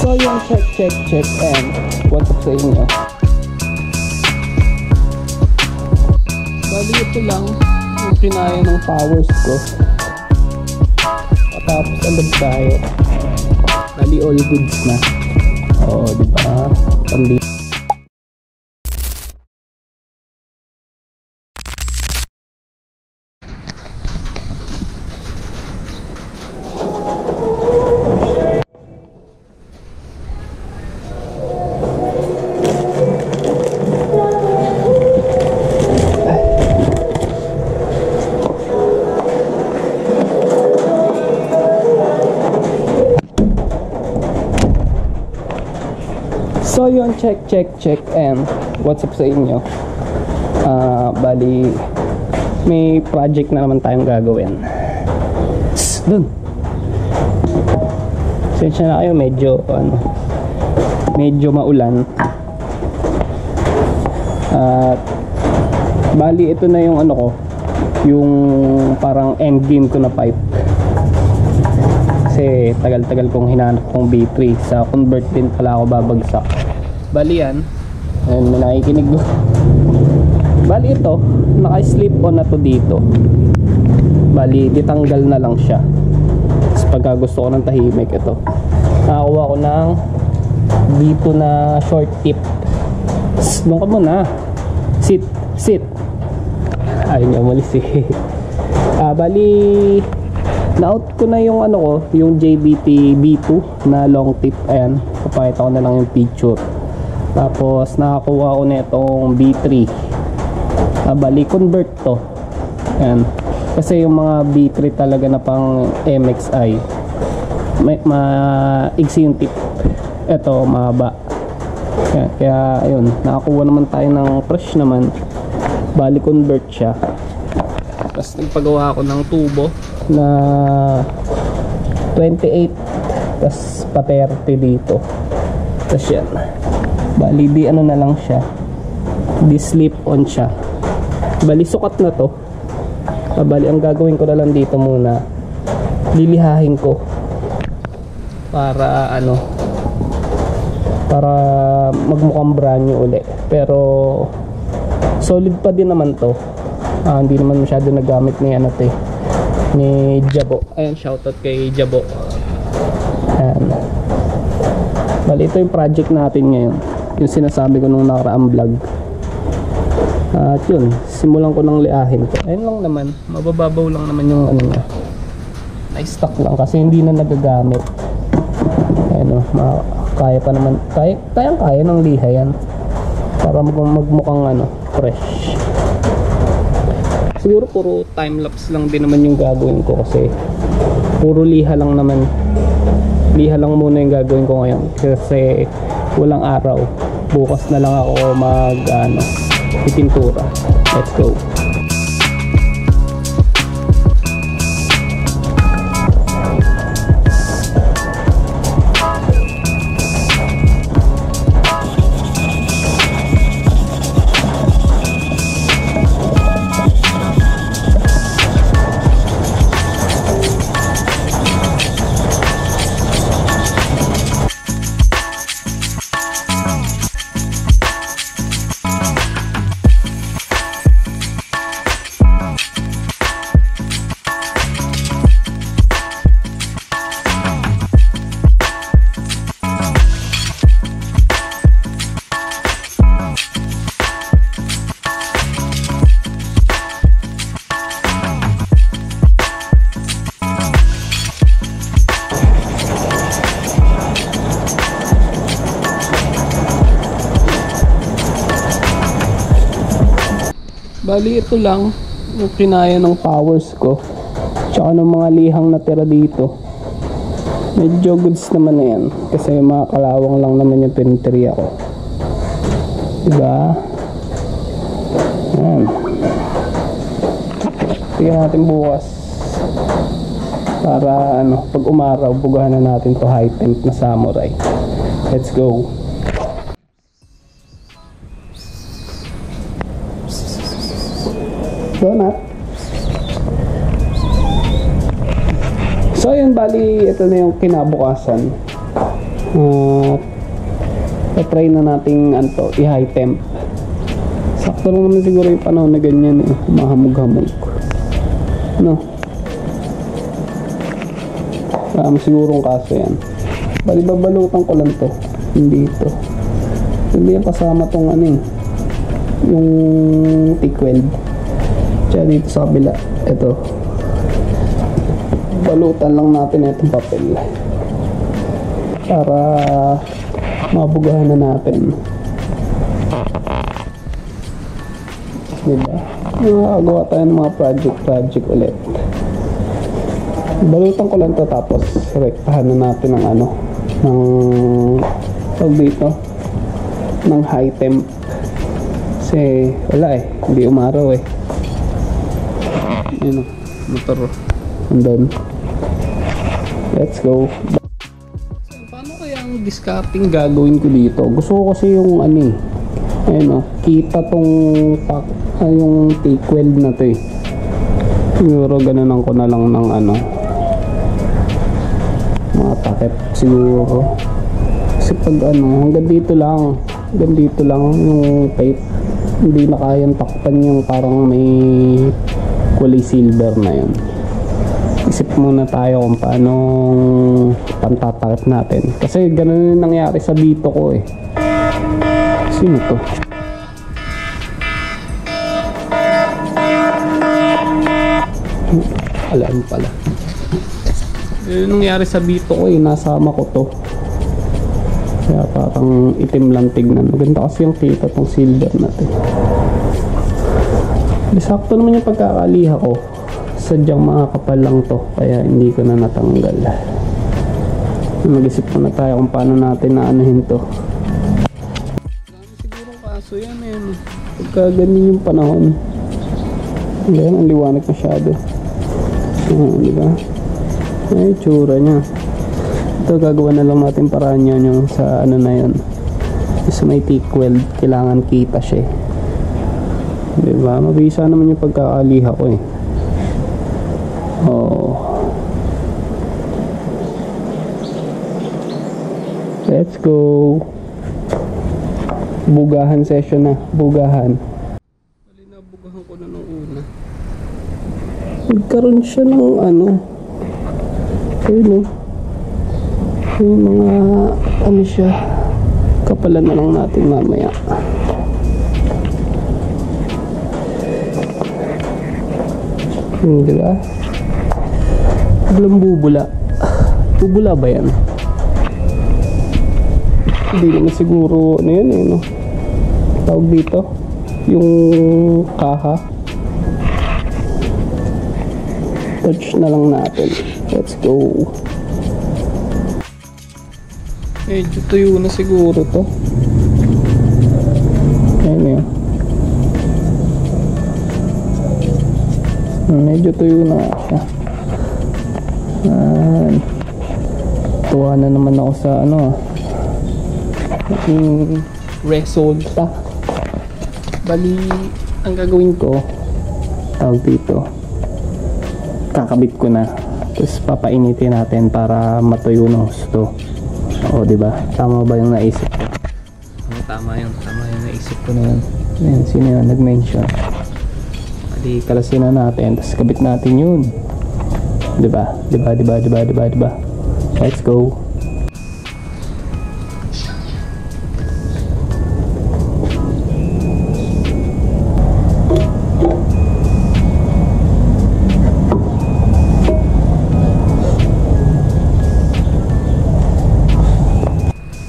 So yung check and what's up sa inyo? Bali ito lang yung kinaya ng powers ko. Tapos alab tayo. Bali all goods na. Oo, diba? Pandi. So yun, check and what's up sa inyo? Bali may project na naman tayong gagawin. Dun. Sensya na kayo, medyo maulan. Bali ito na yung yung parang end game ko na pipe. Kasi tagal-tagal kong hinanap kong B3. Sa convert din pala ako babagsak. Bali yan. Ayan, may nakikinig doon. Bali ito, naka-slip on na to dito. Bali, ditanggal na lang siya. Tapos pagka gusto ko ng tahimik, ito. Nakakuha ko ng dito na short tip. Doon ka muna. Sit. Ayun niya, umalis eh. Bali, na-out ko na yung yung JBT B2 na long tip. Ayan, papakita ko na lang yung picture. Tapos nakakuha ko na itong B3. Bali convert to. Ayan. Kasi yung mga B3 talaga na pang MXI, maigsi yung tip. Ito mahaba. Kaya ayun, nakakuha naman tayo ng fresh naman. Bali convert siya. Tapos nagpagawa ako ng tubo na 28, tapos pa 30 dito. Tapos yan, bali di na lang siya, di slip on siya. Bali sukat na to. Bali ang gagawin ko na lang dito muna, lilihahin ko para para magmukhang brand new uli. Pero solid pa din naman to. Hindi naman masyado nagamit ni ni Jabo. Ayan, shoutout kay Jabo. Ayan. Bali ito yung project natin ngayon, yung sinasabi ko nung nakaraang vlog. At yun, simulan ko ng liahin ko. Ayun lang naman, mabababaw lang naman yung niya. Na-stock lang kasi hindi na nagagamit. Ayan kaya pa naman, kaya ng liha yan para magmukhang fresh. Siguro puro time-lapse lang din naman yung gagawin ko kasi puro liha lang naman. Liha lang muna yung gagawin ko ngayon kasi walang araw. Bukas na lang ako pipintura. Let's go. Bali ito lang yung kinaya ng powers ko, tsaka ng mga lihang natira dito. Medyo goods naman na yan kasi mga kalawang lang naman yung pininteriya ko, diba? Yan. Tingnan natin bukas para pag umaraw bugahan na natin to high temp na samurai. Let's go. Donut. So yun, bali ito na yung kinabukasan. try na nating i-high temp. Sakto lang naman siguro yung panahon na ganyan eh, mahamog-hamog, no? Sigurong kaso yan. Bali babalutan ko lang to, hindi ito, hindi yan kasama tong yung T12. Tsaka dito sa kabila, ito balutan lang natin itong papel para mabugahan na natin, diba? Nakakagawa tayo ng mga project ulit. Balutan ko lang to, tapos rektahan na natin ng ng tawag dito, ng high temp, kasi wala eh, hindi umaraw eh. Yun o, motor andun. Let's go. So, paano kaya ang discarding gagawin ko dito? Gusto ko kasi yung ayun o, kita tong yung T12 na to eh. Siguro gananan ko na lang ng mga takip siguro, kasi pag hanggang dito lang yung tape, hindi na kayang takpan yung parang may kulay silver na yun. Isip muna tayo kung paano pantatakip natin, kasi ganun yung nangyari sa dito ko eh. Sino to? Alam pala. Yung nangyari sa bito ko eh, nasama ko to. Kaya parang itim lang tignan. Maganda kasi yung kita tong silver natin. Sakto naman yung pagkakaliha ko. Sadyang makakapal lang to, kaya hindi ko na natanggal. Mag-isip muna tayo kung paano natin naanuhin to. Siguro kaso yan eh, pagka ganyan yung panahon. Ngayon ang liwanag masyado. Diba? Ay, tsura nya. Ito gagawa na lang natin paraan yun, yung sa na yun, sa may T12, kailangan kita siya eh. Diba? Mabisa naman yung pagkakaliha ko eh. Let's go. Bugahan session na. Bugahan. Bali na, bugahan ko na nung una. Nagkaroon siya ng ayun yung mga siya. Kapalan na lang natin mamaya. Diba? Biglang bubula. Bubula ba yan? Hindi naman siguro yun eh, no? Tawag dito yung kaha. Touch na lang natin. Let's go. Medyo tuyo na siguro to. Ayun yun. Medyo tuyo na siya. Tuwa na naman ako sa resulta. Bali, ang gagawin ko, tawag dito, kakabit ko na, tapos papainitin natin para matuyo ng gusto. O diba? Tama ba yung naisip ko? Tama yung naisip ko na yun. Ayan, sino yun nag-mention? Bali, kalasin na natin, tapos kabit natin yun. Diba? Let's go.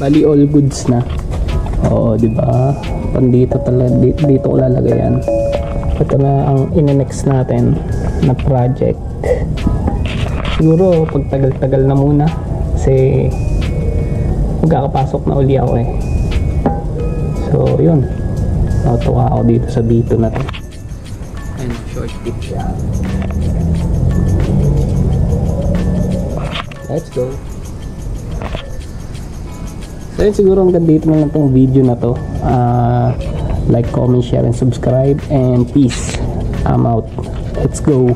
Bali all goods na. Oo, di ba? Pandito talaga, dito ko lalagay yan. Ito na ang in-next natin na project. Siguro pag tagal-tagal na muna kasi magkakapasok na uli ako eh. So yun, natuwa ako dito sa dito na to. Ayun, short tip siya. Let's go. So yun, siguro hanggang dito na lang tong video na to. Like, comment, share, and subscribe, and peace. I'm out. Let's go.